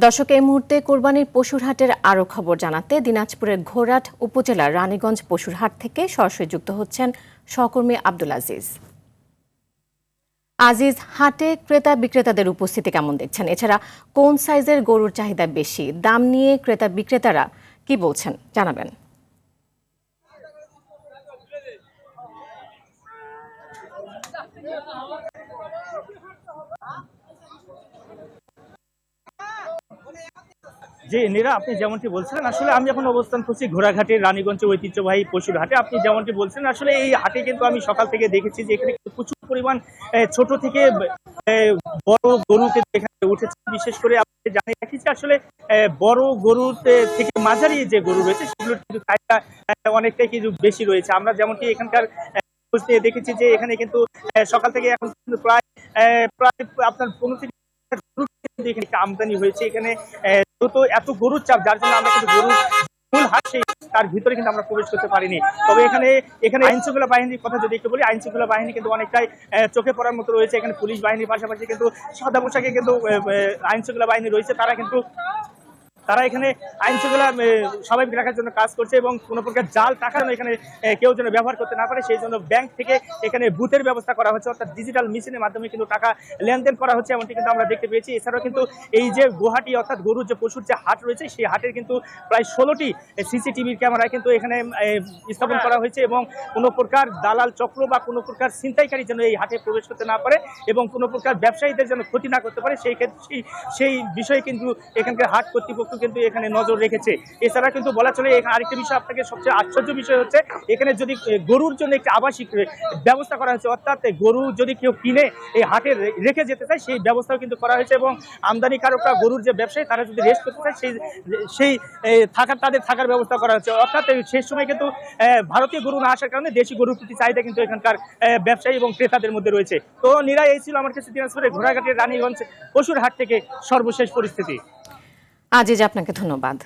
দর্শক, এই মুহূর্তে কোরবানির পশুর হাটের আরও খবর জানাতে দিনাজপুরের ঘোড়াট উপজেলার রানীগঞ্জ পশুর হাট থেকে সরাসরি যুক্ত হচ্ছেন সহকর্মী আব্দুল আজিজ। আজিজ, হাটে ক্রেতা বিক্রেতাদের উপস্থিতি কেমন দেখছেন? এছাড়া কোন সাইজের গরুর চাহিদা বেশি? দাম নিয়ে ক্রেতা বিক্রেতারা কি বলছেন জানাবেন। জি নীরা, আপনি যেমনটি বলছিলেন, আসলে আমি এখন অবস্থান করছি ঘোড়াঘাটের রানীগঞ্জের ঐতিহ্যবাহী পশুর হাটে। আপনি যেমনটি বলছেন, আসলে এই হাটে কিন্তু আমি সকাল থেকে দেখেছি যে এখানে প্রচুর পরিমাণ ছোট থেকে বড় গরুকে এখানে উঠেছে। বিশেষ করে আপনি জানিয়ে রাখি যে আসলে বড় গরুর থেকে মাঝারি যে গরু রয়েছে সেগুলোর কিন্তু চাহিদা অনেকটাই কিন্তু বেশি রয়েছে। আমরা যেমনটি এখানকার দেখেছি যে এখানে কিন্তু সকাল থেকে এখন কিন্তু প্রায় প্রায় আপনার 15 থেকে এখানে আমদানি হয়েছে। এখানে এত গরুর চাপ, যার জন্য আমরা কিন্তু গরুর মূল হাট তার ভিতরে কিন্তু আমরা প্রবেশ করতে পারিনি। তবে এখানে আইন শৃঙ্খলা বাহিনীর কথা যদি একটু বলি, আইন শৃঙ্খলা বাহিনী কিন্তু অনেকটাই চোখে পড়ার মতো রয়েছে। এখানে পুলিশ বাহিনীর পাশাপাশি কিন্তু সাদা পোশাকে কিন্তু আইন শৃঙ্খলা বাহিনী রয়েছে। তারা এখানে আইন শৃঙ্খলা স্বাভাবিক রাখার জন্য কাজ করছে এবং কোনো প্রকার জাল টাকা যেন এখানে কেউ যেন ব্যবহার করতে না পারে, সেই জন্য ব্যাংক থেকে এখানে বুথের ব্যবস্থা করা হচ্ছে, অর্থাৎ ডিজিটাল মেশিনের মাধ্যমে কিন্তু টাকা লেনদেন করা হচ্ছে, এমনটি কিন্তু আমরা দেখতে পেয়েছি। এছাড়াও কিন্তু এই যে গুয়াহাটি অর্থাৎ গরুর যে পশুর যে হাট রয়েছে, সেই হাটের কিন্তু প্রায় 16টি সিসিটিভির ক্যামেরা কিন্তু এখানে স্থাপন করা হয়েছে এবং কোনো প্রকার দালাল চক্র বা কোনো প্রকার ছিনতাইকারী যেন এই হাটে প্রবেশ করতে না পারে এবং কোনো প্রকার ব্যবসায়ীদের যেন ক্ষতি না করতে পারে, সেই ক্ষেত্রে সেই বিষয়ে কিন্তু এখানকার হাট কর্তৃপক্ষ কিন্তু এখানে নজর রেখেছে। এছাড়া কিন্তু বলা চলে আরেকটি বিষয়, আপনাকে সবচেয়ে আশ্চর্য বিষয় হচ্ছে এখানে যদি গরুর জন্য একটি আবাসিক ব্যবস্থা করা হয়েছে, অর্থাৎ গরু যদি কেউ কিনে এই হাটে রেখে যেতে চায় সেই ব্যবস্থাও কিন্তু করা হয়েছে এবং আমদানিকারকরা গরুর যে ব্যবসায়ী তারা যদি রেস্ট করতে চায় সেই তাদের থাকার ব্যবস্থা করা হচ্ছে। অর্থাৎ সেই সময় কিন্তু ভারতীয় গরু না আসার কারণে দেশি গরুর প্রতি চাহিদা কিন্তু এখানকার ব্যবসায়ী এবং ক্রেতাদের মধ্যে রয়েছে। তো নীরা, এই ছিল আমার কাছে দিনাজপুরের ঘোড়াঘাটের রানীগঞ্জ পশুর হাট থেকে সর্বশেষ পরিস্থিতি। আজিজ, আপনাকে ধন্যবাদ।